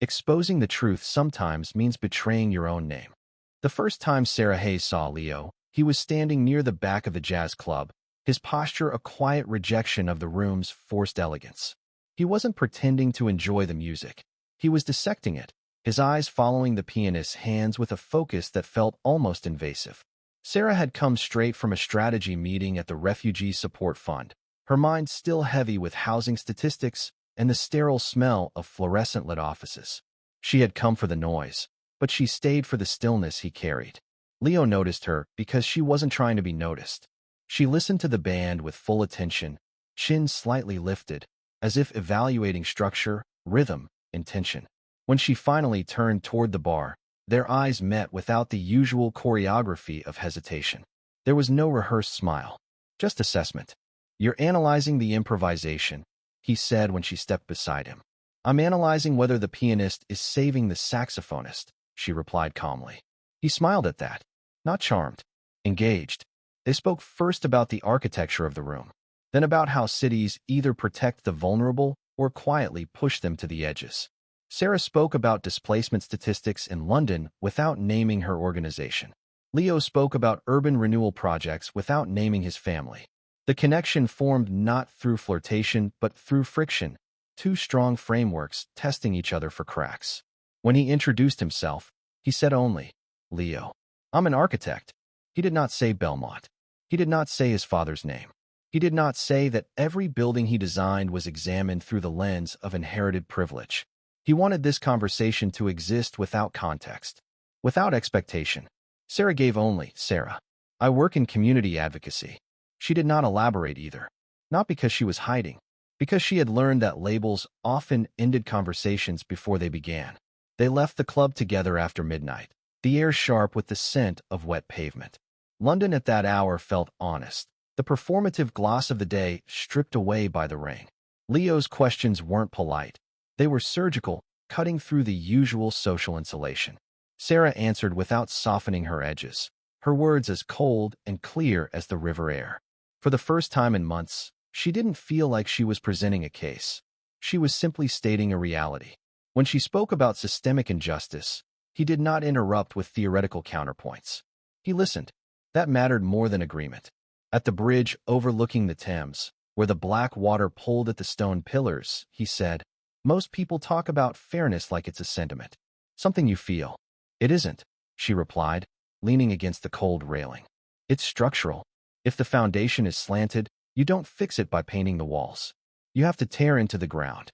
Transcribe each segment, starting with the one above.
Exposing the truth sometimes means betraying your own name. The first time Sarah Hayes saw Leo, he was standing near the back of the jazz club, his posture a quiet rejection of the room's forced elegance. He wasn't pretending to enjoy the music. He was dissecting it, his eyes following the pianist's hands with a focus that felt almost invasive. Sarah had come straight from a strategy meeting at the Refugee Support Fund, her mind still heavy with housing statistics and the sterile smell of fluorescent-lit offices. She had come for the noise, but she stayed for the stillness he carried. Leo noticed her because she wasn't trying to be noticed. She listened to the band with full attention, chin slightly lifted, as if evaluating structure, rhythm, intention. When she finally turned toward the bar, their eyes met without the usual choreography of hesitation. There was no rehearsed smile, just assessment. "You're analyzing the improvisation," he said when she stepped beside him. "I'm analyzing whether the pianist is saving the saxophonist," she replied calmly. He smiled at that, not charmed, engaged. They spoke first about the architecture of the room, then about how cities either protect the vulnerable or quietly push them to the edges. Sara spoke about displacement statistics in London without naming her organization. Leo spoke about urban renewal projects without naming his family. The connection formed not through flirtation but through friction, two strong frameworks testing each other for cracks. When he introduced himself, he said only, "Leo. I'm an architect." He did not say Belmont. He did not say his father's name. He did not say that every building he designed was examined through the lens of inherited privilege. He wanted this conversation to exist without context, without expectation. Sara gave only, "Sara. I work in community advocacy." She did not elaborate either, not because she was hiding, because she had learned that labels often ended conversations before they began. They left the club together after midnight, the air sharp with the scent of wet pavement. London at that hour felt honest, the performative gloss of the day stripped away by the rain. Leo's questions weren't polite. They were surgical, cutting through the usual social insulation. Sara answered without softening her edges, her words as cold and clear as the river air. For the first time in months, she didn't feel like she was presenting a case. She was simply stating a reality. When she spoke about systemic injustice, he did not interrupt with theoretical counterpoints. He listened. That mattered more than agreement. At the bridge overlooking the Thames, where the black water pulled at the stone pillars, he said, "Most people talk about fairness like it's a sentiment. Something you feel." "It isn't," she replied, leaning against the cold railing. "It's structural. If the foundation is slanted, you don't fix it by painting the walls. You have to tear into the ground."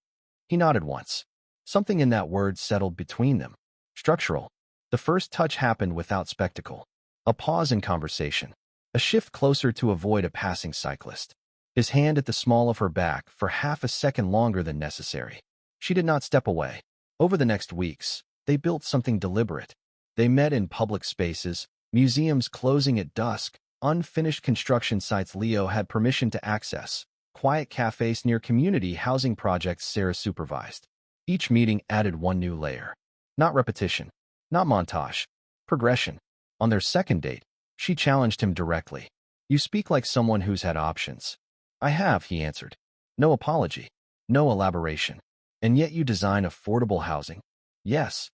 He nodded once. Something in that word settled between them. Structural. The first touch happened without spectacle. A pause in conversation. A shift closer to avoid a passing cyclist. His hand at the small of her back for half a second longer than necessary. She did not step away. Over the next weeks, they built something deliberate. They met in public spaces, museums closing at dusk, unfinished construction sites Leo had permission to access, quiet cafes near community housing projects Sara supervised. Each meeting added one new layer. Not repetition, not montage, progression. On their second date, she challenged him directly. "You speak like someone who's had options." "I have," he answered. "No apology, no elaboration. And yet you design affordable housing." "Yes."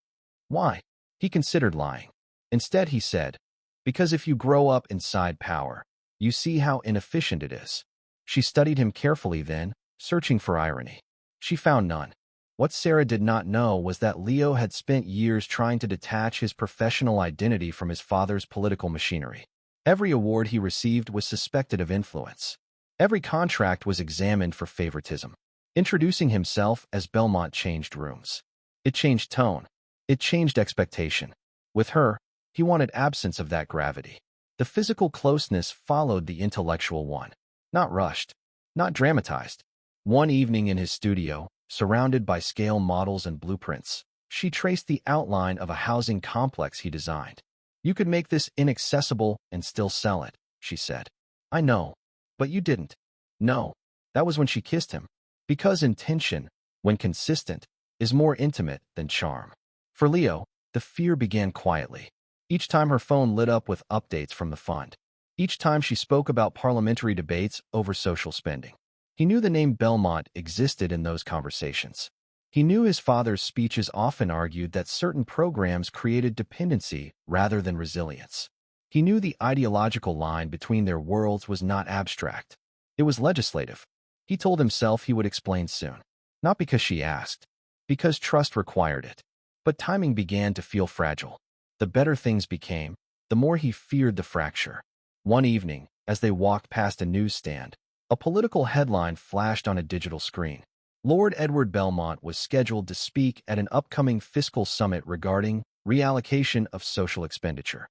"Why?" He considered lying. Instead, he said, "Because if you grow up inside power, you see how inefficient it is." She studied him carefully then, searching for irony. She found none. What Sara did not know was that Leo had spent years trying to detach his professional identity from his father's political machinery. Every award he received was suspected of influence. Every contract was examined for favoritism. Introducing himself as Belmont changed rooms. It changed tone. It changed expectation. With her, he wanted absence of that gravity. The physical closeness followed the intellectual one. Not rushed. Not dramatized. One evening in his studio, surrounded by scale models and blueprints, she traced the outline of a housing complex he designed. "You could make this inaccessible and still sell it," she said. "I know. But you didn't." "No." That was when she kissed him. Because intention, when consistent, is more intimate than charm. For Leo, the fear began quietly. Each time her phone lit up with updates from the fund. Each time she spoke about parliamentary debates over social spending. He knew the name Belmont existed in those conversations. He knew his father's speeches often argued that certain programs created dependency rather than resilience. He knew the ideological line between their worlds was not abstract. It was legislative. He told himself he would explain soon. Not because she asked, because trust required it. But timing began to feel fragile. The better things became, the more he feared the fracture. One evening, as they walked past a newsstand, a political headline flashed on a digital screen. Lord Edward Belmont was scheduled to speak at an upcoming fiscal summit regarding reallocation of social expenditure.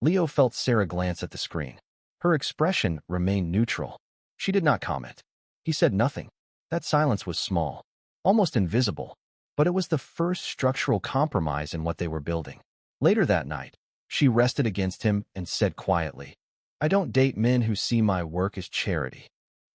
Leo felt Sara glance at the screen. Her expression remained neutral. She did not comment. He said nothing. That silence was small, almost invisible, but it was the first structural compromise in what they were building. Later that night, she rested against him and said quietly, "I don't date men who see my work as charity."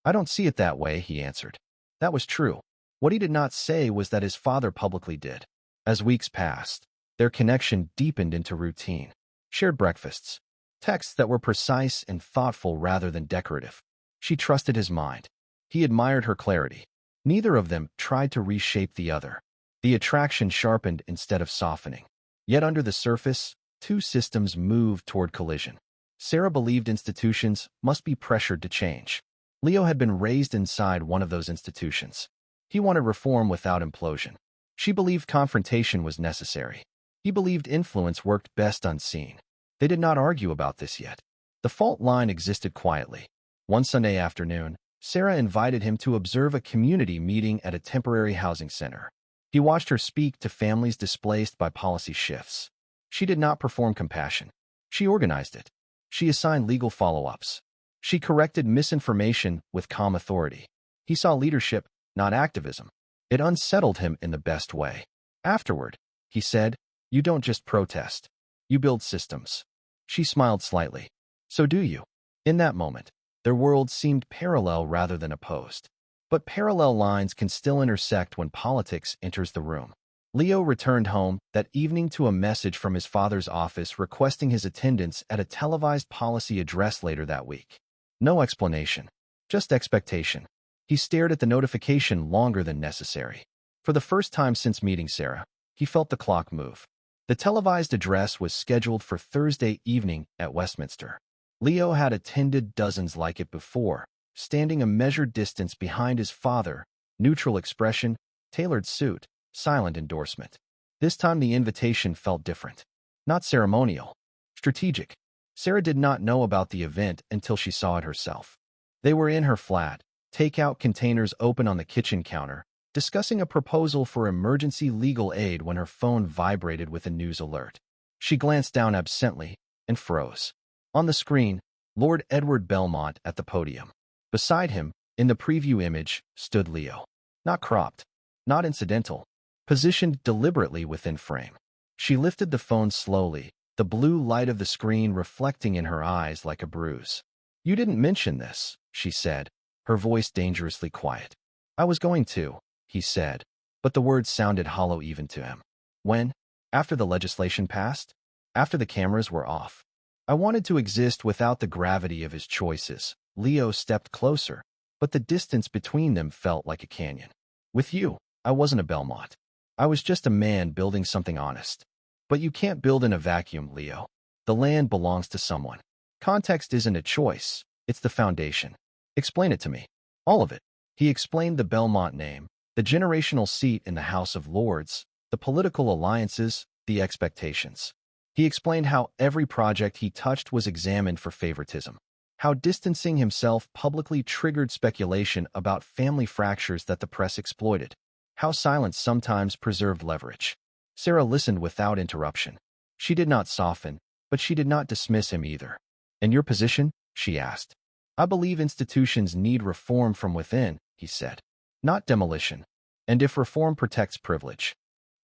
"I don't see it that way," he answered. That was true. What he did not say was that his father publicly did. As weeks passed, their connection deepened into routine. Shared breakfasts, texts that were precise and thoughtful rather than decorative. She trusted his mind. He admired her clarity. Neither of them tried to reshape the other. The attraction sharpened instead of softening. Yet under the surface, two systems moved toward collision. Sara believed institutions must be pressured to change. Leo had been raised inside one of those institutions. He wanted reform without implosion. She believed confrontation was necessary. He believed influence worked best unseen. They did not argue about this yet. The fault line existed quietly. One Sunday afternoon, Sara invited him to observe a community meeting at a temporary housing center. He watched her speak to families displaced by policy shifts. She did not perform compassion. She organized it. She assigned legal follow-ups. She corrected misinformation with calm authority. He saw leadership, not activism. It unsettled him in the best way. Afterward, he said, "You don't just protest. You build systems." She smiled slightly. "So do you." In that moment, their worlds seemed parallel rather than opposed. But parallel lines can still intersect when politics enters the room. Leo returned home that evening to a message from his father's office requesting his attendance at a televised policy address later that week. No explanation, just expectation. He stared at the notification longer than necessary. For the first time since meeting Sara, he felt the clock move. The televised address was scheduled for Thursday evening at Westminster. Leo had attended dozens like it before, standing a measured distance behind his father, neutral expression, tailored suit, silent endorsement. This time the invitation felt different. Not ceremonial, strategic. Sara did not know about the event until she saw it herself. They were in her flat, takeout containers open on the kitchen counter, discussing a proposal for emergency legal aid when her phone vibrated with a news alert. She glanced down absently and froze. On the screen, Lord Edward Belmont at the podium. Beside him, in the preview image, stood Leo. Not cropped, not incidental, positioned deliberately within frame. She lifted the phone slowly, the blue light of the screen reflecting in her eyes like a bruise. "You didn't mention this," she said, her voice dangerously quiet. "I was going to," he said, but the words sounded hollow even to him. "When? After the legislation passed? After the cameras were off?" "I wanted to exist without the gravity of his choices." Leo stepped closer, but the distance between them felt like a canyon. "With you, I wasn't a Belmont. I was just a man building something honest. But you can't build in a vacuum, Leo. The land belongs to someone. Context isn't a choice, it's the foundation. Explain it to me. All of it." He explained the Belmont name, the generational seat in the House of Lords, the political alliances, the expectations. He explained how every project he touched was examined for favoritism, how distancing himself publicly triggered speculation about family fractures that the press exploited, how silence sometimes preserved leverage. Sara listened without interruption. She did not soften, but she did not dismiss him either. "And your position?" she asked. "I believe institutions need reform from within," he said. "Not demolition. And if reform protects privilege,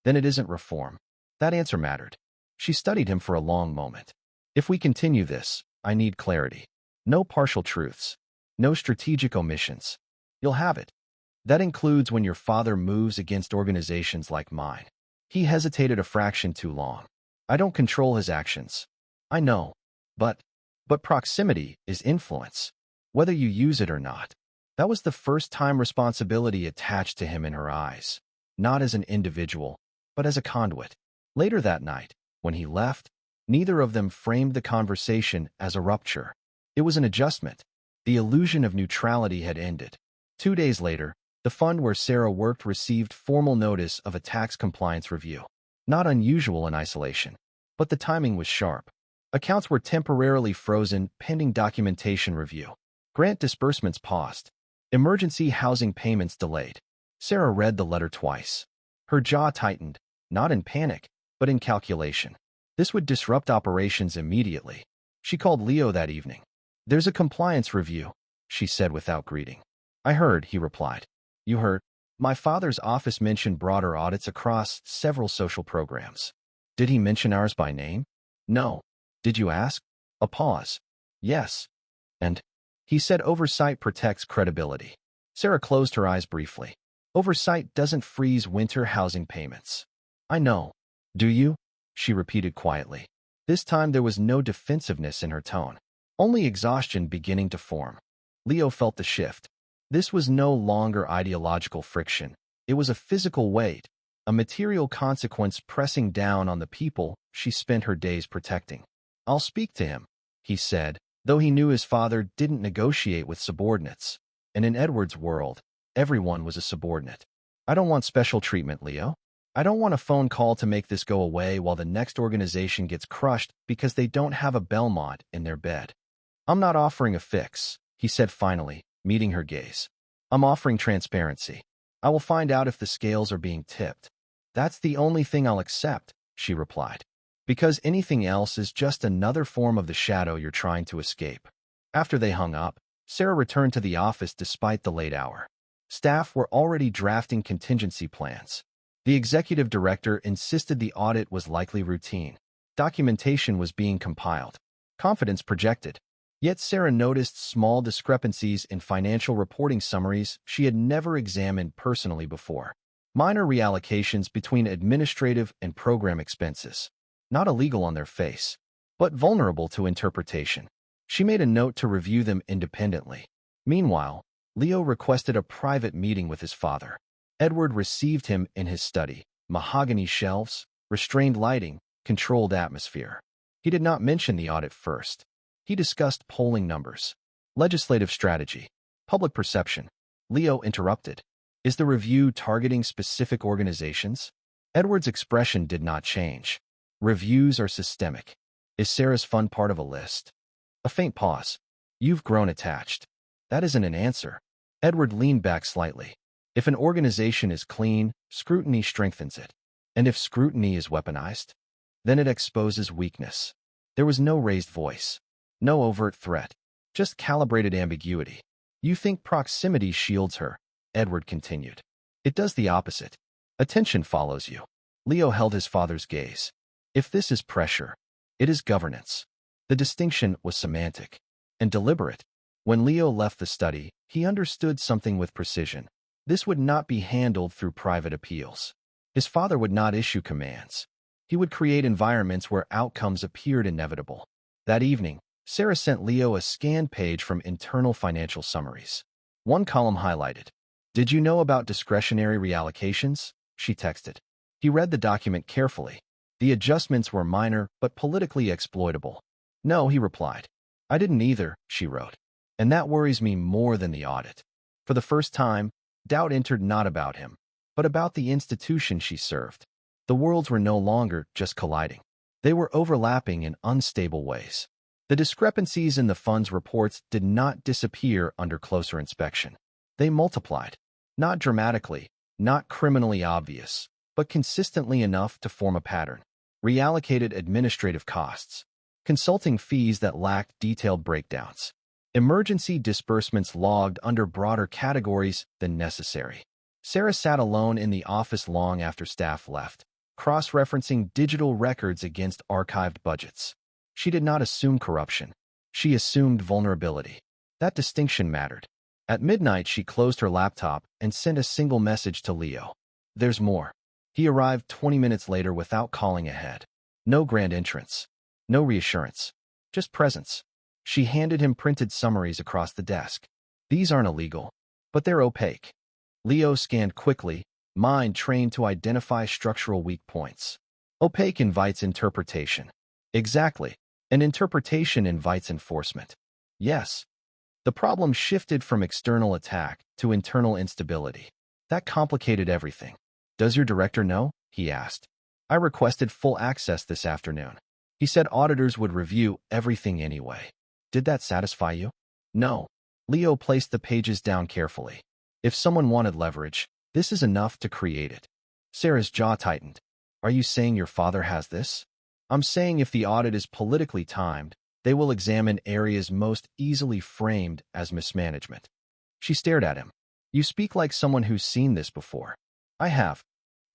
then it isn't reform." That answer mattered. She studied him for a long moment. "If we continue this, I need clarity. No partial truths. No strategic omissions. You'll have it. That includes when your father moves against organizations like mine." He hesitated a fraction too long. "I don't control his actions. I know. But proximity is influence, whether you use it or not." That was the first time responsibility attached to him in her eyes. not as an individual, but as a conduit. Later that night, when he left, neither of them framed the conversation as a rupture. It was an adjustment. The illusion of neutrality had ended. 2 days later, the fund where Sara worked received formal notice of a tax compliance review. Not unusual in isolation, but the timing was sharp. Accounts were temporarily frozen pending documentation review. Grant disbursements paused. Emergency housing payments delayed. Sara read the letter twice. Her jaw tightened, not in panic, but in calculation. This would disrupt operations immediately. She called Leo that evening. "There's a compliance review," she said without greeting. "I heard," he replied. "You heard?" "My father's office mentioned broader audits across several social programs." "Did he mention ours by name?" "No." "Did you ask?" A pause. "Yes." "And?" He said oversight protects credibility. Sara closed her eyes briefly. "Oversight doesn't freeze winter housing payments." "I know." "Do you?" she repeated quietly. This time there was no defensiveness in her tone, only exhaustion beginning to form. Leo felt the shift. This was no longer ideological friction. It was a physical weight, a material consequence pressing down on the people she spent her days protecting. "I'll speak to him," he said, though he knew his father didn't negotiate with subordinates. And in Edward's world, everyone was a subordinate. "I don't want special treatment, Leo. I don't want a phone call to make this go away while the next organization gets crushed because they don't have a Belmont in their bed." "I'm not offering a fix," he said finally, meeting her gaze. "I'm offering transparency. I will find out if the scales are being tipped." "That's the only thing I'll accept," she replied. "Because anything else is just another form of the shadow you're trying to escape." After they hung up, Sara returned to the office despite the late hour. Staff were already drafting contingency plans. The executive director insisted the audit was likely routine. Documentation was being compiled. Confidence projected. Yet Sara noticed small discrepancies in financial reporting summaries she had never examined personally before. Minor reallocations between administrative and program expenses. Not illegal on their face, but vulnerable to interpretation. She made a note to review them independently. Meanwhile, Leo requested a private meeting with his father. Edward received him in his study. Mahogany shelves, restrained lighting, controlled atmosphere. He did not mention the audit first. He discussed polling numbers, legislative strategy, public perception. Leo interrupted. "Is the review targeting specific organizations?" Edward's expression did not change. "Reviews are systemic." "Is Sara's fund part of a list?" A faint pause. "You've grown attached." "That isn't an answer." Edward leaned back slightly. "If an organization is clean, scrutiny strengthens it. And if scrutiny is weaponized, then it exposes weakness." There was no raised voice, no overt threat, just calibrated ambiguity. "You think proximity shields her," Edward continued. "It does the opposite. Attention follows you." Leo held his father's gaze. "If this is pressure, it is governance." The distinction was semantic and deliberate. When Leo left the study, he understood something with precision. This would not be handled through private appeals. His father would not issue commands. He would create environments where outcomes appeared inevitable. That evening, Sara sent Leo a scanned page from internal financial summaries. One column highlighted, "Did you know about discretionary reallocations?" she texted. He read the document carefully. The adjustments were minor but politically exploitable. "No," he replied. "I didn't either," she wrote. "And that worries me more than the audit." For the first time, doubt entered not about him, but about the institution she served. The worlds were no longer just colliding. They were overlapping in unstable ways. The discrepancies in the fund's reports did not disappear under closer inspection. They multiplied. Not dramatically, not criminally obvious, but consistently enough to form a pattern. Reallocated administrative costs. Consulting fees that lacked detailed breakdowns. Emergency disbursements logged under broader categories than necessary. Sara sat alone in the office long after staff left, cross-referencing digital records against archived budgets. She did not assume corruption. She assumed vulnerability. That distinction mattered. At midnight, she closed her laptop and sent a single message to Leo. "There's more." He arrived 20 minutes later without calling ahead. No grand entrance. No reassurance. Just presence. She handed him printed summaries across the desk. "These aren't illegal, but they're opaque." Leo scanned quickly, mind trained to identify structural weak points. Opaque invites interpretation. Exactly. And interpretation invites enforcement. Yes. The problem shifted from external attack to internal instability. That complicated everything. Does your director know? He asked. I requested full access this afternoon. He said auditors would review everything anyway. Did that satisfy you? No. Leo placed the pages down carefully. If someone wanted leverage, this is enough to create it. Sarah's jaw tightened. Are you saying your father has this? I'm saying if the audit is politically timed, they will examine areas most easily framed as mismanagement. She stared at him. You speak like someone who's seen this before. I have.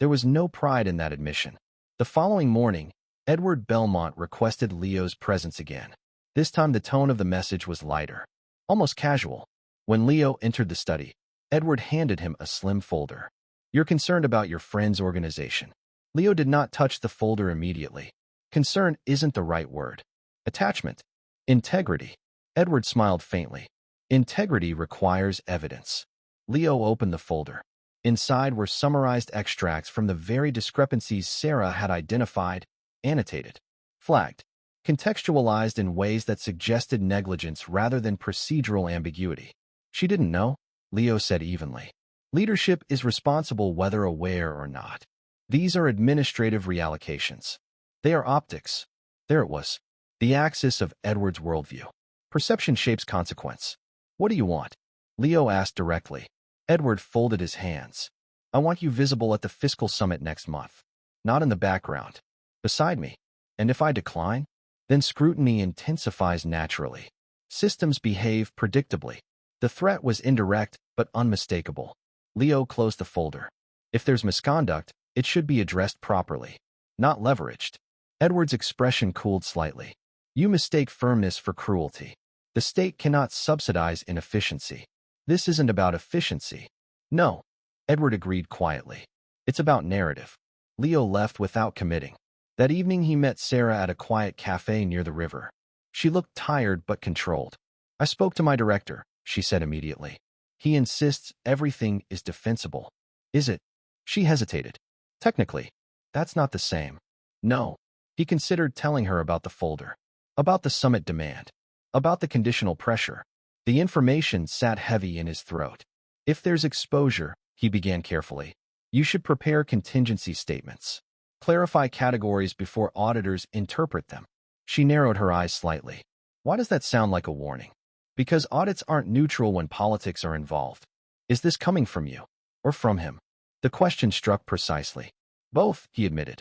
There was no pride in that admission. The following morning, Edward Belmont requested Leo's presence again. This time the tone of the message was lighter, almost casual. When Leo entered the study, Edward handed him a slim folder. You're concerned about your friend's organization. Leo did not touch the folder immediately. Concern isn't the right word. Attachment. Integrity. Edward smiled faintly. Integrity requires evidence. Leo opened the folder. Inside were summarized extracts from the very discrepancies Sara had identified, annotated, flagged, contextualized in ways that suggested negligence rather than procedural ambiguity. She didn't know, Leo said evenly. Leadership is responsible whether aware or not. These are administrative reallocations. They are optics. There it was. The axis of Edward's worldview. Perception shapes consequence. What do you want? Leo asked directly. Edward folded his hands. I want you visible at the fiscal summit next month. Not in the background. Beside me. And if I decline, then scrutiny intensifies naturally. Systems behave predictably. The threat was indirect but unmistakable. Leo closed the folder. If there's misconduct, it should be addressed properly, not leveraged. Edward's expression cooled slightly. You mistake firmness for cruelty. The state cannot subsidize inefficiency. This isn't about efficiency. No, Edward agreed quietly. It's about narrative. Leo left without committing. That evening he met Sara at a quiet cafe near the river. She looked tired but controlled. I spoke to my director, she said immediately. He insists everything is defensible. Is it? She hesitated. Technically, that's not the same. No. He considered telling her about the folder, about the summit demand, about the conditional pressure. The information sat heavy in his throat. If there's exposure, he began carefully, you should prepare contingency statements. Clarify categories before auditors interpret them. She narrowed her eyes slightly. Why does that sound like a warning? Because audits aren't neutral when politics are involved. Is this coming from you? Or from him? The question struck precisely. Both, he admitted.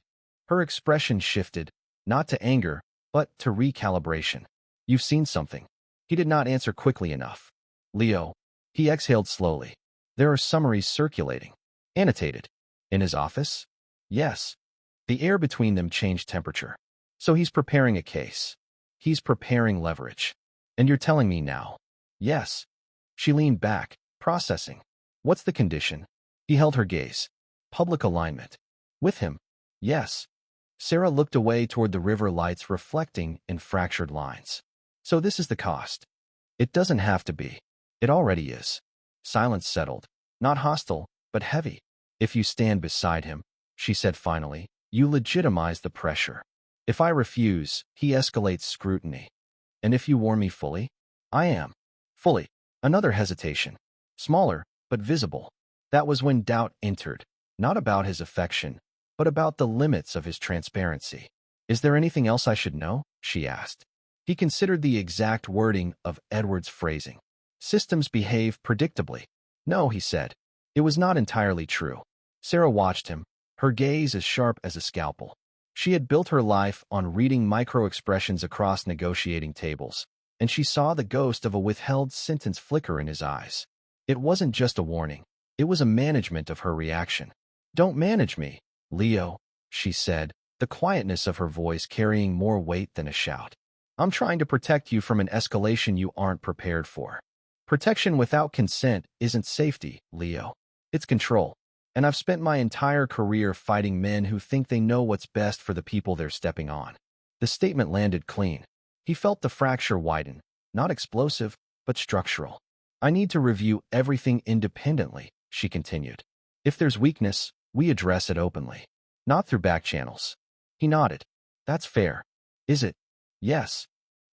Her expression shifted, not to anger, but to recalibration. You've seen something. He did not answer quickly enough. Leo. He exhaled slowly. There are summaries circulating. Annotated. In his office? Yes. The air between them changed temperature. So he's preparing a case. He's preparing leverage. And you're telling me now? Yes. She leaned back, processing. What's the condition? He held her gaze. Public alignment. With him? Yes. Sara looked away toward the river lights reflecting in fractured lines. So this is the cost. It doesn't have to be. It already is. Silence settled. Not hostile, but heavy. If you stand beside him, she said finally, you legitimize the pressure. If I refuse, he escalates scrutiny. And if you warn me fully? I am. Fully. Another hesitation. Smaller, but visible. That was when doubt entered, not about his affection, but about the limits of his transparency. Is there anything else I should know? She asked. He considered the exact wording of Edward's phrasing. Systems behave predictably. No, he said. It was not entirely true. Sara watched him, her gaze as sharp as a scalpel. She had built her life on reading micro-expressions across negotiating tables, and she saw the ghost of a withheld sentence flicker in his eyes. It wasn't just a warning. It was a management of her reaction. Don't manage me, Leo, she said, the quietness of her voice carrying more weight than a shout. I'm trying to protect you from an escalation you aren't prepared for. Protection without consent isn't safety, Leo. It's control. And I've spent my entire career fighting men who think they know what's best for the people they're stepping on. The statement landed clean. He felt the fracture widen, not explosive, but structural. I need to review everything independently, she continued. If there's weakness, we address it openly, not through back channels. He nodded. That's fair. Is it? Yes.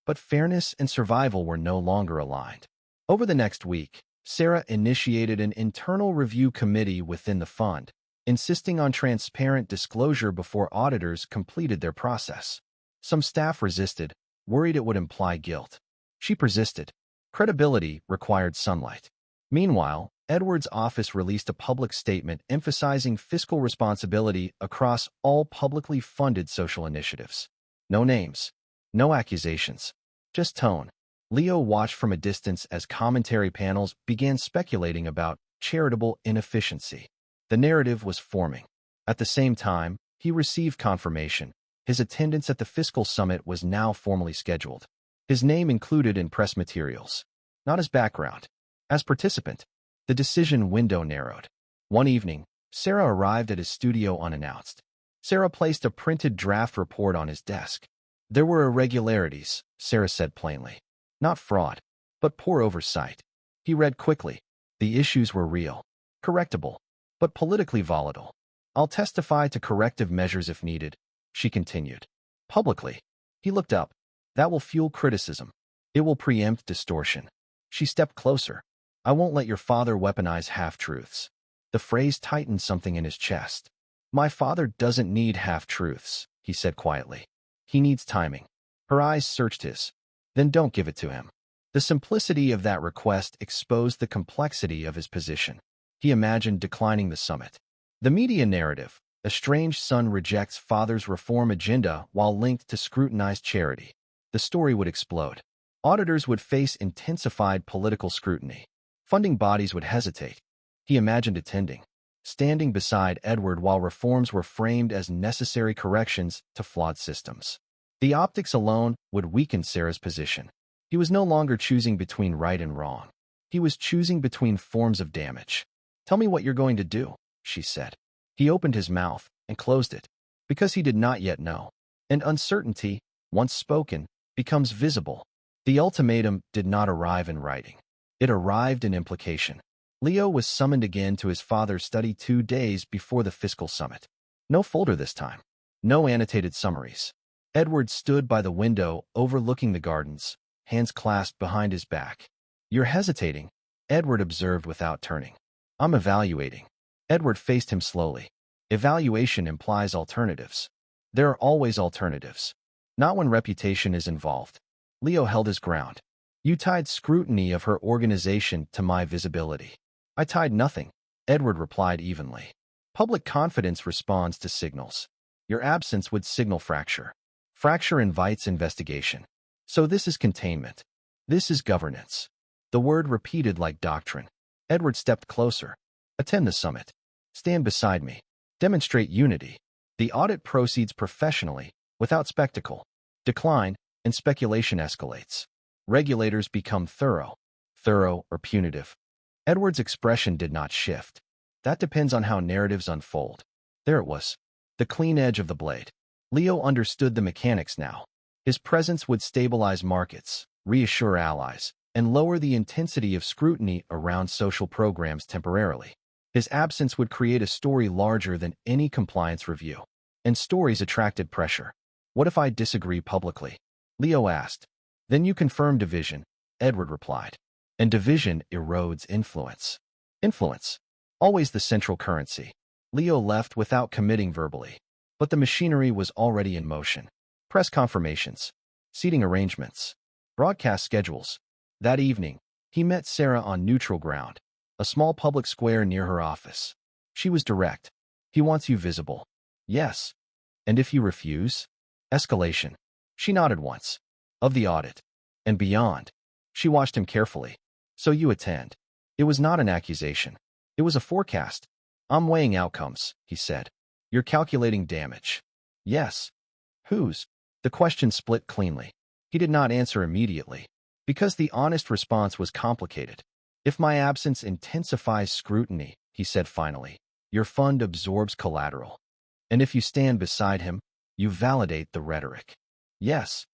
But fairness and survival were no longer aligned. Over the next week, Sara initiated an internal review committee within the fund, insisting on transparent disclosure before auditors completed their process. Some staff resisted, worried it would imply guilt. She persisted. Credibility required sunlight. Meanwhile, Edward's office released a public statement emphasizing fiscal responsibility across all publicly funded social initiatives. No names, no accusations, just tone. Leo watched from a distance as commentary panels began speculating about charitable inefficiency. The narrative was forming. At the same time, he received confirmation. His attendance at the fiscal summit was now formally scheduled. His name included in press materials. Not as background. As participant. The decision window narrowed. One evening, Sara arrived at his studio unannounced. Sara placed a printed draft report on his desk. There were irregularities, Sara said plainly. Not fraud, but poor oversight. He read quickly. The issues were real, correctable, but politically volatile. I'll testify to corrective measures if needed, she continued. Publicly. He looked up. That will fuel criticism. It will preempt distortion. She stepped closer. I won't let your father weaponize half-truths. The phrase tightened something in his chest. My father doesn't need half-truths, he said quietly. He needs timing. Her eyes searched his. Then don't give it to him. The simplicity of that request exposed the complexity of his position. He imagined declining the summit. The media narrative, a strange son rejects father's reform agenda while linked to scrutinized charity. The story would explode. Auditors would face intensified political scrutiny. Funding bodies would hesitate. He imagined attending, standing beside Edward while reforms were framed as necessary corrections to flawed systems. The optics alone would weaken Sara's position. He was no longer choosing between right and wrong. He was choosing between forms of damage. Tell me what you're going to do, she said. He opened his mouth and closed it, because he did not yet know. And uncertainty, once spoken, becomes visible. The ultimatum did not arrive in writing. It arrived in implication. Leo was summoned again to his father's study 2 days before the fiscal summit. No folder this time. No annotated summaries. Edward stood by the window overlooking the gardens, hands clasped behind his back. You're hesitating, Edward observed without turning. I'm evaluating. Edward faced him slowly. Evaluation implies alternatives. There are always alternatives. Not when reputation is involved. Leo held his ground. You tied scrutiny of her organization to my visibility. I tied nothing, Edward replied evenly. Public confidence responds to signals. Your absence would signal fracture. Fracture invites investigation. So this is containment. This is governance. The word repeated like doctrine. Edward stepped closer. Attend the summit. Stand beside me. Demonstrate unity. The audit proceeds professionally, without spectacle. Decline, and speculation escalates. Regulators become thorough or punitive. Edward's expression did not shift. That depends on how narratives unfold. There it was. The clean edge of the blade. Leo understood the mechanics now. His presence would stabilize markets, reassure allies, and lower the intensity of scrutiny around social programs temporarily. His absence would create a story larger than any compliance review. And stories attracted pressure. What if I disagree publicly? Leo asked. Then you confirm division, Edward replied. And division erodes influence. Influence. Always the central currency. Leo left without committing verbally. But the machinery was already in motion. Press confirmations. Seating arrangements. Broadcast schedules. That evening, he met Sara on neutral ground, a small public square near her office. She was direct. He wants you visible. Yes. And if you refuse? Escalation. She nodded once. Of the audit. And beyond. She watched him carefully. So you attend. It was not an accusation. It was a forecast. I'm weighing outcomes, he said. You're calculating damage. Yes. Whose? The question split cleanly. He did not answer immediately, because the honest response was complicated. If my absence intensifies scrutiny, he said finally, your fund absorbs collateral. And if you stand beside him, you validate the rhetoric. Yes.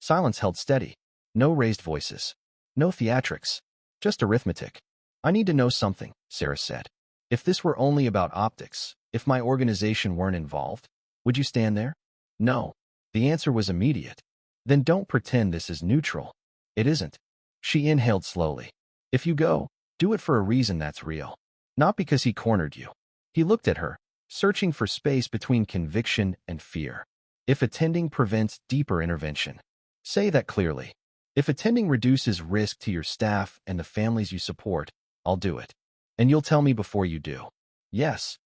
Silence held steady. No raised voices. No theatrics. Just arithmetic. I need to know something, Sara said. If this were only about optics, if my organization weren't involved, would you stand there? No. The answer was immediate. Then don't pretend this is neutral. It isn't. She inhaled slowly. If you go, do it for a reason that's real. Not because he cornered you. He looked at her, searching for space between conviction and fear. If attending prevents deeper intervention, say that clearly. If attending reduces risk to your staff and the families you support, I'll do it. And you'll tell me before you do. Yes.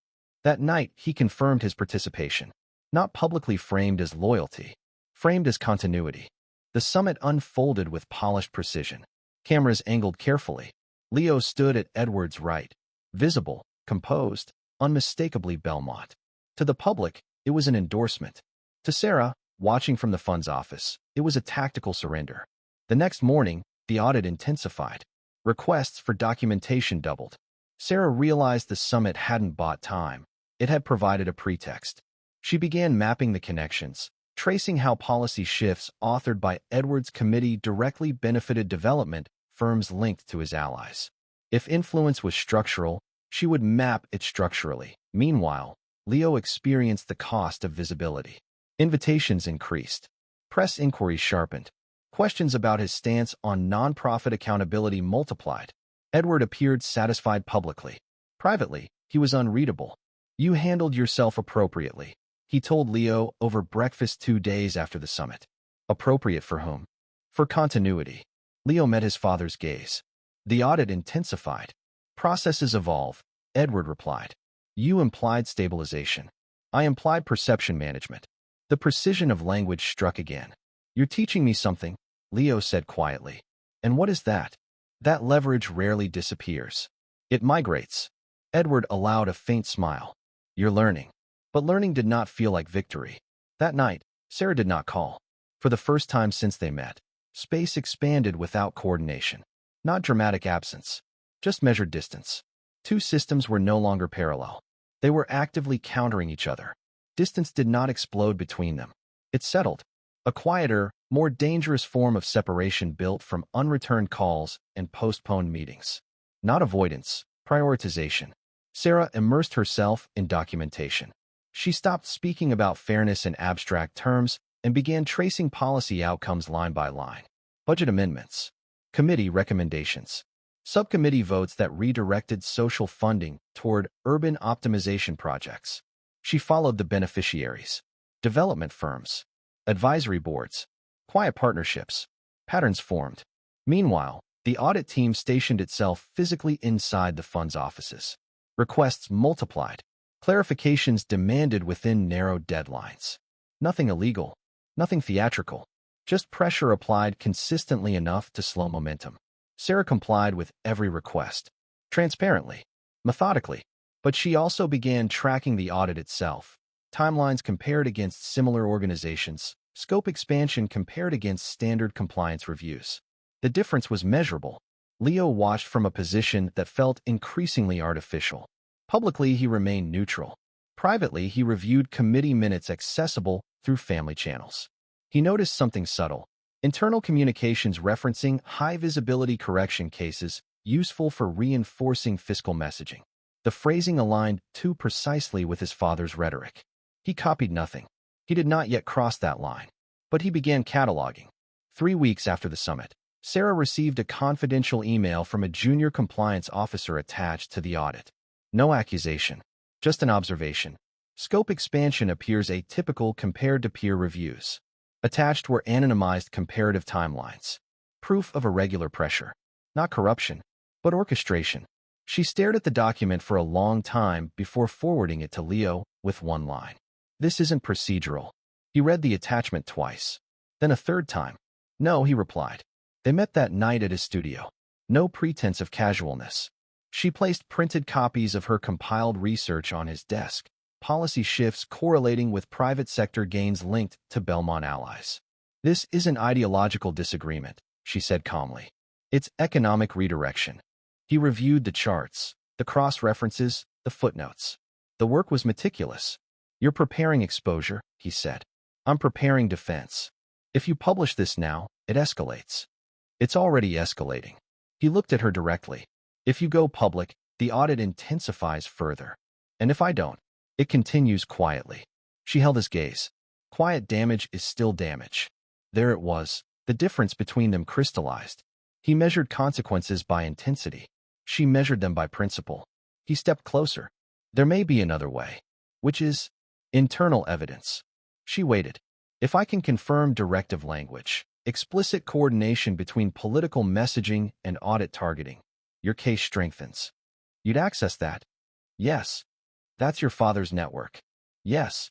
That night, he confirmed his participation. Not publicly framed as loyalty, framed as continuity. The summit unfolded with polished precision. Cameras angled carefully. Leo stood at Edward's right, visible, composed, unmistakably Belmont. To the public, it was an endorsement. To Sara, watching from the fund's office, it was a tactical surrender. The next morning, the audit intensified. Requests for documentation doubled. Sara realized the summit hadn't bought time. It had provided a pretext. She began mapping the connections, tracing how policy shifts authored by Edward's committee directly benefited development firms linked to his allies. If influence was structural, she would map it structurally. Meanwhile, Leo experienced the cost of visibility. Invitations increased. Press inquiries sharpened. Questions about his stance on nonprofit accountability multiplied. Edward appeared satisfied publicly. Privately, he was unreadable. You handled yourself appropriately, he told Leo over breakfast 2 days after the summit. Appropriate for whom? For continuity. Leo met his father's gaze. The audit intensified. Processes evolve, Edward replied. You implied stabilization. I implied perception management. The precision of language struck again. You're teaching me something, Leo said quietly. And what is that? That leverage rarely disappears. It migrates. Edward allowed a faint smile. You're learning. But learning did not feel like victory. That night, Sara did not call. For the first time since they met, space expanded without coordination. Not dramatic absence, just measured distance. Two systems were no longer parallel. They were actively countering each other. Distance did not explode between them. It settled. A quieter, more dangerous form of separation built from unreturned calls and postponed meetings. Not avoidance, prioritization. Sara immersed herself in documentation. She stopped speaking about fairness in abstract terms and began tracing policy outcomes line by line. Budget amendments. Committee recommendations. Subcommittee votes that redirected social funding toward urban optimization projects. She followed the beneficiaries. Development firms. Advisory boards. Quiet partnerships. Patterns formed. Meanwhile, the audit team stationed itself physically inside the fund's offices. Requests multiplied. Clarifications demanded within narrow deadlines. Nothing illegal. Nothing theatrical. Just pressure applied consistently enough to slow momentum. Sara complied with every request. Transparently. Methodically. But she also began tracking the audit itself. Timelines compared against similar organizations. Scope expansion compared against standard compliance reviews. The difference was measurable. Leo watched from a position that felt increasingly artificial. Publicly, he remained neutral. Privately, he reviewed committee minutes accessible through family channels. He noticed something subtle. Internal communications referencing high-visibility correction cases useful for reinforcing fiscal messaging. The phrasing aligned too precisely with his father's rhetoric. He copied nothing. He did not yet cross that line. But he began cataloging. 3 weeks after the summit, Sara received a confidential email from a junior compliance officer attached to the audit. No accusation, just an observation. Scope expansion appears atypical compared to peer reviews. Attached were anonymized comparative timelines. Proof of irregular pressure. Not corruption, but orchestration. She stared at the document for a long time before forwarding it to Leo with one line. This isn't procedural. He read the attachment twice. Then a third time. No, he replied. They met that night at his studio. No pretense of casualness. She placed printed copies of her compiled research on his desk. Policy shifts correlating with private sector gains linked to Belmont allies. This isn't ideological disagreement, she said calmly. It's economic redirection. He reviewed the charts, the cross-references, the footnotes. The work was meticulous. You're preparing exposure, he said. I'm preparing defense. If you publish this now, it escalates. It's already escalating. He looked at her directly. If you go public, the audit intensifies further. And if I don't, it continues quietly. She held his gaze. Quiet damage is still damage. There it was. The difference between them crystallized. He measured consequences by intensity. She measured them by principle. He stepped closer. There may be another way. Which is internal evidence. She waited. If I can confirm directive language, explicit coordination between political messaging and audit targeting, your case strengthens. You'd access that? Yes. That's your father's network. Yes.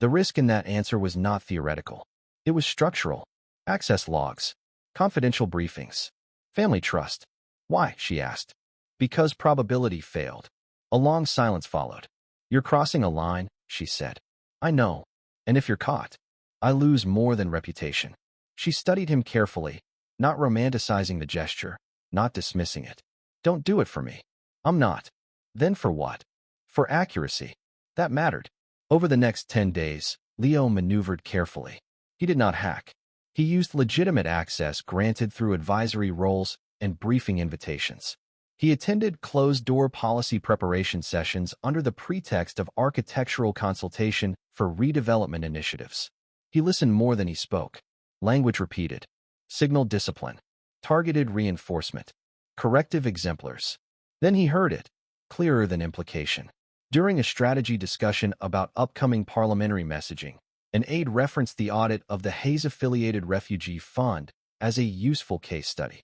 The risk in that answer was not theoretical. It was structural. Access logs. Confidential briefings. Family trust. Why? She asked. Because probability failed. A long silence followed. You're crossing a line, she said. I know. And if you're caught, I lose more than reputation. She studied him carefully, not romanticizing the gesture, not dismissing it. Don't do it for me. I'm not. Then for what? For accuracy. That mattered. Over the next 10 days, Leo maneuvered carefully. He did not hack. He used legitimate access granted through advisory roles and briefing invitations. He attended closed-door policy preparation sessions under the pretext of architectural consultation for redevelopment initiatives. He listened more than he spoke. Language repeated. Signal discipline. Targeted reinforcement. Corrective exemplars. Then he heard it, clearer than implication. During a strategy discussion about upcoming parliamentary messaging, an aide referenced the audit of the Hayes-affiliated refugee fund as a useful case study.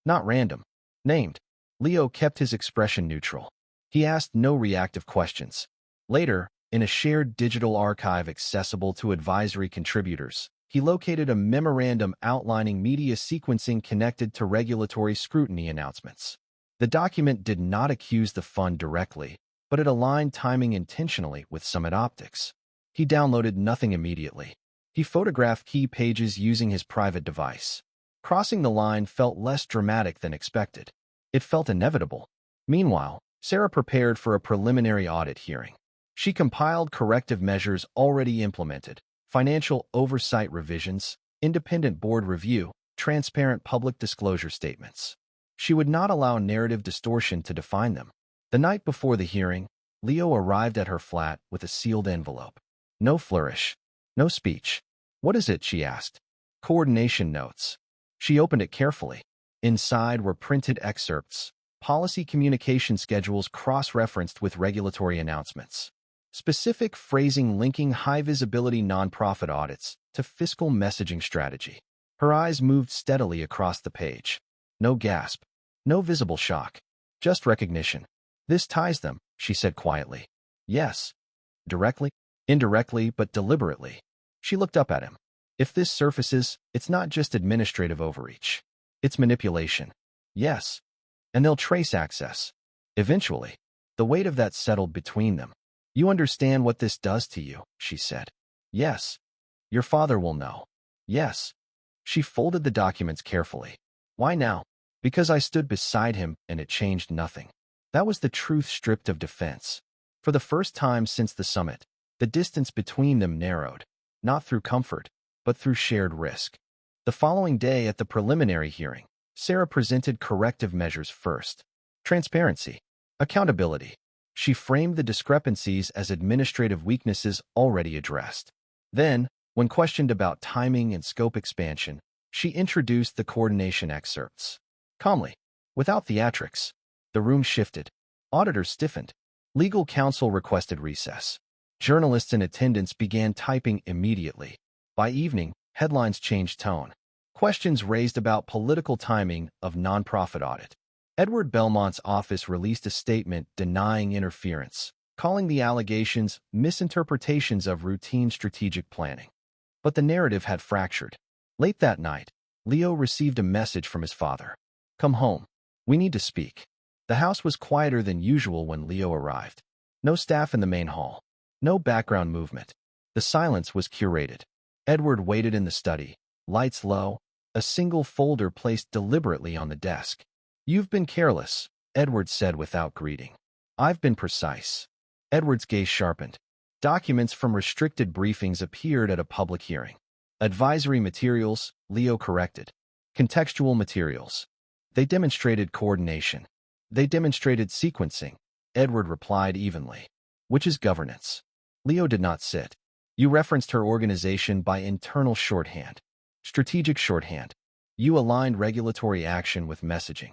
Not random. Named. Leo kept his expression neutral. He asked no reactive questions. Later, in a shared digital archive accessible to advisory contributors, he located a memorandum outlining media sequencing connected to regulatory scrutiny announcements. The document did not accuse the fund directly, but it aligned timing intentionally with Summit Optics. He downloaded nothing immediately. He photographed key pages using his private device. Crossing the line felt less dramatic than expected. It felt inevitable. Meanwhile, Sara prepared for a preliminary audit hearing. She compiled corrective measures already implemented, financial oversight revisions, independent board review, transparent public disclosure statements. She would not allow narrative distortion to define them. The night before the hearing, Leo arrived at her flat with a sealed envelope. No flourish. No speech. What is it? She asked. Coordination notes. She opened it carefully. Inside were printed excerpts, policy communication schedules cross-referenced with regulatory announcements. Specific phrasing linking high-visibility nonprofit audits to fiscal messaging strategy. Her eyes moved steadily across the page. No gasp. No visible shock. Just recognition. This ties them, she said quietly. Yes. Directly? Indirectly, but deliberately. She looked up at him. If this surfaces, it's not just administrative overreach. It's manipulation. Yes. And they'll trace access. Eventually. The weight of that settled between them. You understand what this does to you, she said. Yes. Your father will know. Yes. She folded the documents carefully. Why now? Because I stood beside him and it changed nothing. That was the truth stripped of defense. For the first time since the summit, the distance between them narrowed, not through comfort, but through shared risk. The following day at the preliminary hearing, Sara presented corrective measures first. Transparency. Accountability. She framed the discrepancies as administrative weaknesses already addressed. Then, when questioned about timing and scope expansion, she introduced the coordination excerpts. Calmly, without theatrics. The room shifted. Auditors stiffened. Legal counsel requested recess. Journalists in attendance began typing immediately. By evening, headlines changed tone. Questions raised about political timing of nonprofit audit. Edward Belmont's office released a statement denying interference, calling the allegations misinterpretations of routine strategic planning. But the narrative had fractured. Late that night, Leo received a message from his father. Come home. We need to speak. The house was quieter than usual when Leo arrived. No staff in the main hall. No background movement. The silence was curated. Edward waited in the study, lights low, a single folder placed deliberately on the desk. You've been careless, Edward said without greeting. I've been precise. Edward's gaze sharpened. Documents from restricted briefings appeared at a public hearing. Advisory materials, Leo corrected. Contextual materials. They demonstrated coordination. They demonstrated sequencing. Edward replied evenly. Which is governance. Leo did not sit. You referenced her organization by internal shorthand. Strategic shorthand. You aligned regulatory action with messaging.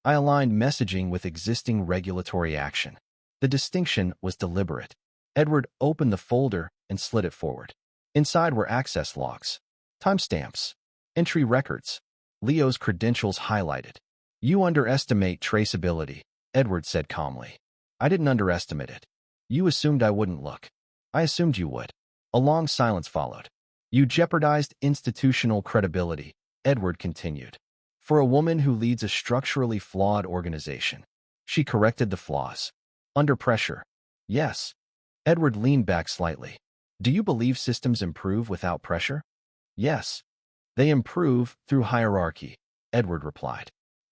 I aligned messaging with existing regulatory action. The distinction was deliberate. Edward opened the folder and slid it forward. Inside were access logs, timestamps, entry records, Leo's credentials highlighted. You underestimate traceability, Edward said calmly. I didn't underestimate it. You assumed I wouldn't look. I assumed you would. A long silence followed. You jeopardized institutional credibility, Edward continued. For a woman who leads a structurally flawed organization. She corrected the flaws. Under pressure. Yes. Edward leaned back slightly. Do you believe systems improve without pressure? Yes. They improve through hierarchy, Edward replied.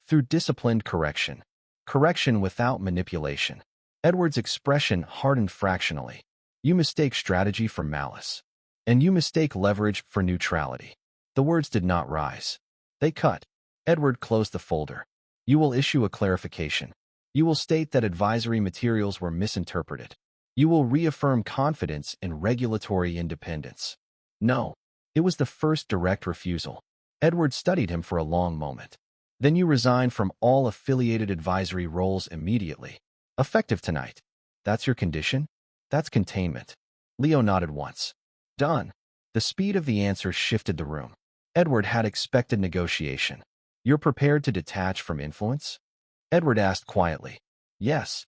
Through disciplined correction. Correction without manipulation. Edward's expression hardened fractionally. You mistake strategy for malice. And you mistake leverage for neutrality. The words did not rise. They cut. Edward closed the folder. You will issue a clarification. You will state that advisory materials were misinterpreted. You will reaffirm confidence in regulatory independence. No. It was the first direct refusal. Edward studied him for a long moment. Then you resign from all affiliated advisory roles immediately. Effective tonight. That's your condition? That's containment. Leo nodded once. Done. The speed of the answer shifted the room. Edward had expected negotiation. You're prepared to detach from influence? Edward asked quietly. Yes.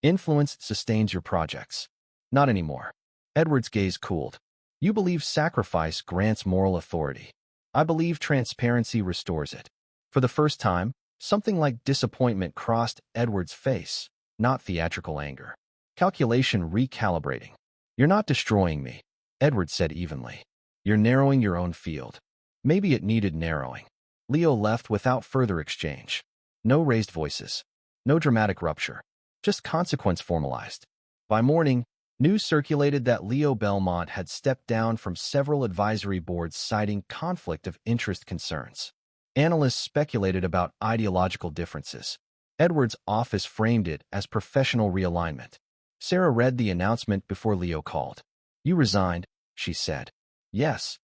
Influence sustains your projects. Not anymore. Edward's gaze cooled. You believe sacrifice grants moral authority. I believe transparency restores it. For the first time, something like disappointment crossed Edward's face, not theatrical anger. Calculation recalibrating. You're not destroying me, Edward said evenly. You're narrowing your own field. Maybe it needed narrowing. Leo left without further exchange. No raised voices. No dramatic rupture. Just consequence formalized. By morning, news circulated that Leo Belmont had stepped down from several advisory boards citing conflict of interest concerns. Analysts speculated about ideological differences. Edward's office framed it as professional realignment. Sara read the announcement before Leo called. You resigned, she said. Yes.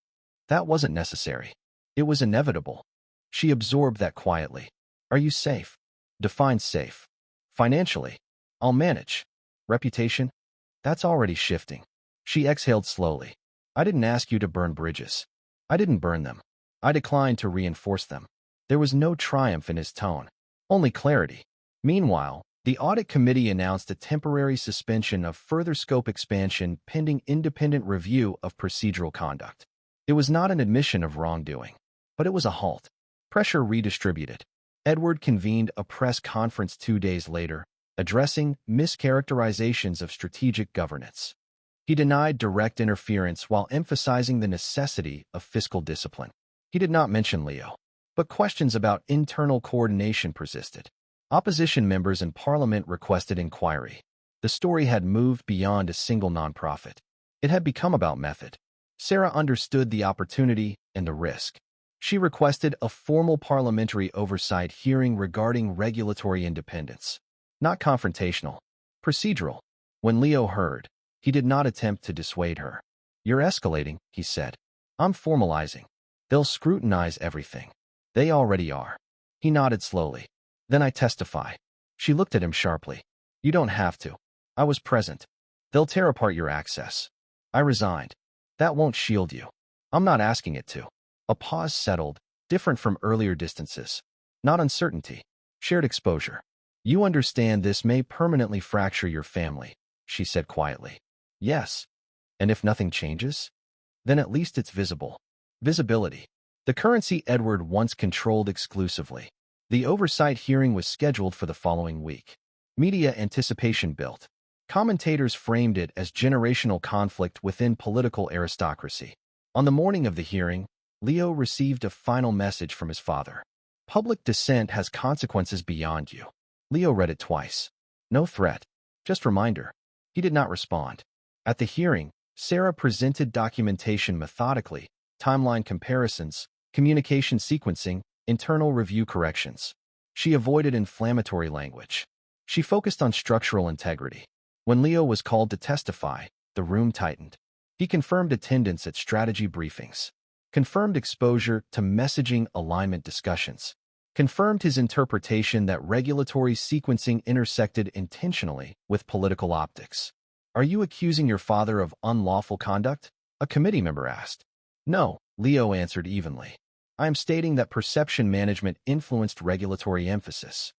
That wasn't necessary. It was inevitable. She absorbed that quietly. Are you safe? Define safe. Financially. I'll manage. Reputation? That's already shifting. She exhaled slowly. I didn't ask you to burn bridges. I didn't burn them. I declined to reinforce them. There was no triumph in his tone. Only clarity. Meanwhile, the audit committee announced a temporary suspension of further scope expansion pending independent review of procedural conduct. It was not an admission of wrongdoing, but it was a halt. Pressure redistributed. Edward convened a press conference 2 days later, addressing mischaracterizations of strategic governance. He denied direct interference while emphasizing the necessity of fiscal discipline. He did not mention Leo, but questions about internal coordination persisted. Opposition members in Parliament requested inquiry. The story had moved beyond a single nonprofit. It had become about method. Sara understood the opportunity and the risk. She requested a formal parliamentary oversight hearing regarding regulatory independence. Not confrontational. Procedural. When Leo heard, he did not attempt to dissuade her. You're escalating, he said. I'm formalizing. They'll scrutinize everything. They already are. He nodded slowly. Then I testify. She looked at him sharply. You don't have to. I was present. They'll tear apart your access. I resigned. That won't shield you. I'm not asking it to. A pause settled, different from earlier distances. Not uncertainty. Shared exposure. You understand this may permanently fracture your family, she said quietly. Yes. And if nothing changes? Then at least it's visible. Visibility. The currency Edward once controlled exclusively. The oversight hearing was scheduled for the following week. Media anticipation built. Commentators framed it as generational conflict within political aristocracy. On the morning of the hearing, Leo received a final message from his father. Public dissent has consequences beyond you. Leo read it twice. No threat. Just reminder. He did not respond. At the hearing, Sara presented documentation methodically, timeline comparisons, communication sequencing, internal review corrections. She avoided inflammatory language. She focused on structural integrity. When Leo was called to testify, the room tightened. He confirmed attendance at strategy briefings, confirmed exposure to messaging alignment discussions, confirmed his interpretation that regulatory sequencing intersected intentionally with political optics. "Are you accusing your father of unlawful conduct?" a committee member asked. "No," Leo answered evenly. "I am stating that perception management influenced regulatory emphasis."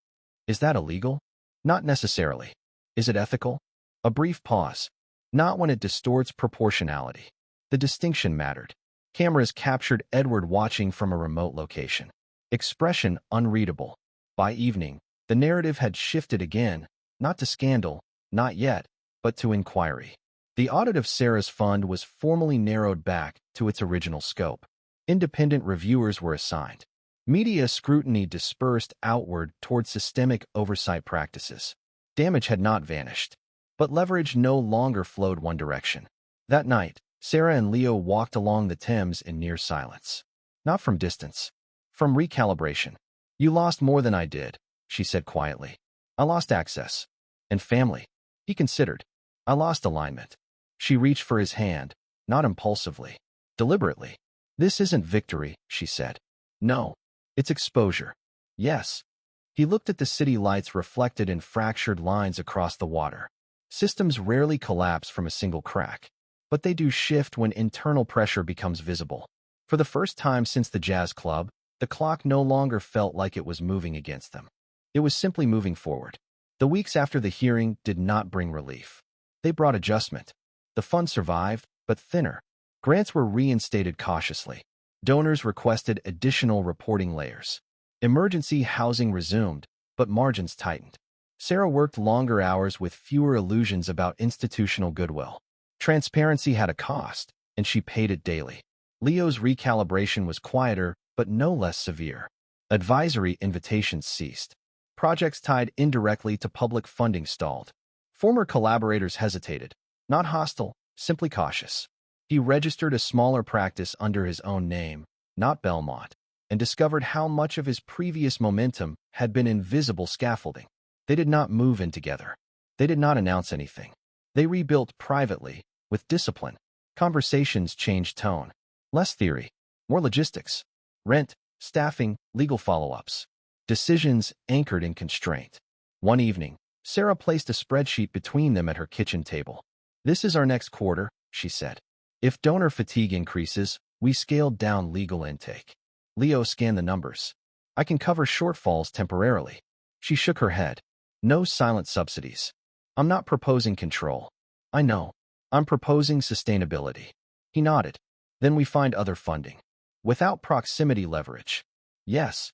"Is that illegal?" "Not necessarily." "Is it ethical?" A brief pause. "Not when it distorts proportionality." The distinction mattered. Cameras captured Edward watching from a remote location. Expression unreadable. By evening, the narrative had shifted again, not to scandal, not yet, but to inquiry. The audit of Sara's fund was formally narrowed back to its original scope. Independent reviewers were assigned. Media scrutiny dispersed outward toward systemic oversight practices. Damage had not vanished, but leverage no longer flowed one direction. That night, Sara and Leo walked along the Thames in near silence. Not from distance, from recalibration. "You lost more than I did," she said quietly. "I lost access. And family." He considered. "I lost alignment." She reached for his hand, not impulsively, deliberately. "This isn't victory," she said. "No. It's exposure." "Yes." He looked at the city lights reflected in fractured lines across the water. Systems rarely collapse from a single crack, but they do shift when internal pressure becomes visible. For the first time since the jazz club, the clock no longer felt like it was moving against them. It was simply moving forward. The weeks after the hearing did not bring relief. They brought adjustment. The fund survived, but thinner. Grants were reinstated cautiously. Donors requested additional reporting layers. Emergency housing resumed, but margins tightened. Sara worked longer hours with fewer illusions about institutional goodwill. Transparency had a cost, and she paid it daily. Leo's recalibration was quieter, but no less severe. Advisory invitations ceased. Projects tied indirectly to public funding stalled. Former collaborators hesitated, not hostile, simply cautious. He registered a smaller practice under his own name, not Belmont, and discovered how much of his previous momentum had been invisible scaffolding. They did not move in together. They did not announce anything. They rebuilt privately, with discipline. Conversations changed tone. Less theory, more logistics. Rent, staffing, legal follow-ups. Decisions anchored in constraint. One evening, Sara placed a spreadsheet between them at her kitchen table. "This is our next quarter," she said. "If donor fatigue increases, we scaled down legal intake." Leo scanned the numbers. "I can cover shortfalls temporarily." She shook her head. "No silent subsidies. I'm not proposing control. I know. I'm proposing sustainability." He nodded. "Then we find other funding. Without proximity leverage." "Yes."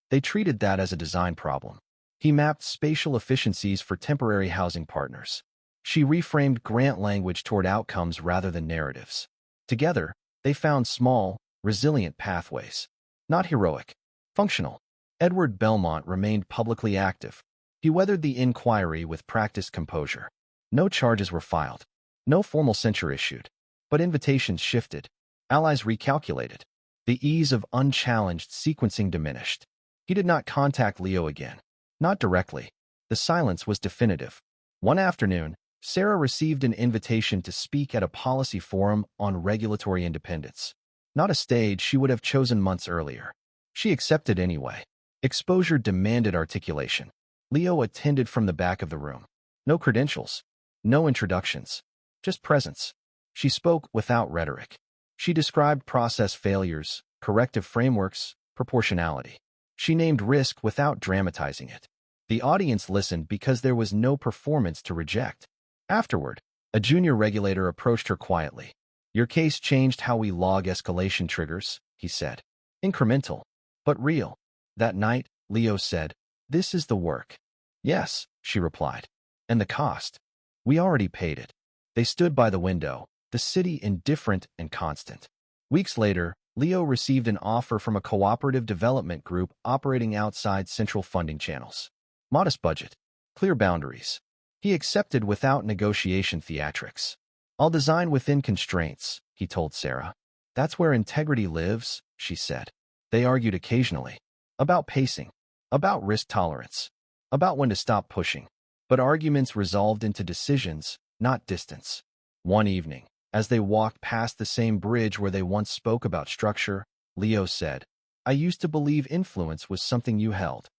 They treated that as a design problem. He mapped spatial efficiencies for temporary housing partners. She reframed grant language toward outcomes rather than narratives. Together, they found small, resilient pathways. Not heroic, functional. Edward Belmont remained publicly active. He weathered the inquiry with practiced composure. No charges were filed. No formal censure issued. But invitations shifted. Allies recalculated. The ease of unchallenged sequencing diminished. He did not contact Leo again. Not directly. The silence was definitive. One afternoon, Sara received an invitation to speak at a policy forum on regulatory independence. Not a stage she would have chosen months earlier. She accepted anyway. Exposure demanded articulation. Leo attended from the back of the room. No credentials. No introductions. Just presence. She spoke without rhetoric. She described process failures, corrective frameworks, proportionality. She named risk without dramatizing it. The audience listened because there was no performance to reject. Afterward, a junior regulator approached her quietly. "Your case changed how we log escalation triggers," he said. "Incremental, but real." That night, Leo said, "This is the work." "Yes," she replied. "And the cost? We already paid it." They stood by the window, the city indifferent and constant. Weeks later, Leo received an offer from a cooperative development group operating outside central funding channels. Modest budget, clear boundaries. He accepted without negotiation theatrics. "I'll design within constraints," he told Sara. "That's where integrity lives," she said. They argued occasionally. About pacing. about risk tolerance, about when to stop pushing. But arguments resolved into decisions, not distance. One evening, as they walked past the same bridge where they once spoke about structure, Leo said, "I used to believe influence was something you held.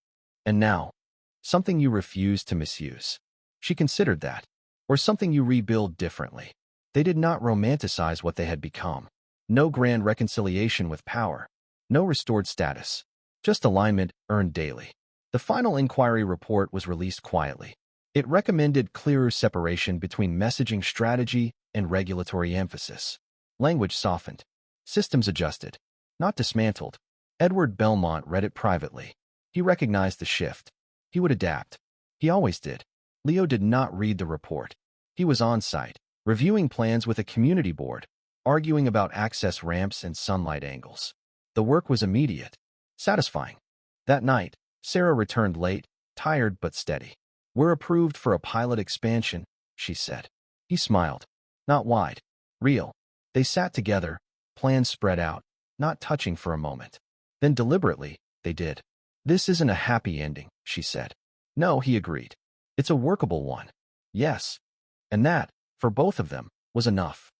And now, something you refuse to misuse." She considered that, or something you rebuild differently. They did not romanticize what they had become. No grand reconciliation with power. No restored status. Just alignment earned daily. The final inquiry report was released quietly. It recommended clearer separation between messaging strategy and regulatory emphasis. Language softened. Systems adjusted, not dismantled. Edward Belmont read it privately. He recognized the shift. He would adapt. He always did. Leo did not read the report. He was on site, reviewing plans with a community board, arguing about access ramps and sunlight angles. The work was immediate, satisfying. That night, Sara returned late, tired but steady. "We're approved for a pilot expansion," she said. He smiled. Not wide. Real. They sat together, plans spread out, not touching for a moment. Then deliberately, they did. "This isn't a happy ending," she said. "No," he agreed. "It's a workable one." Yes. And that, for both of them, was enough.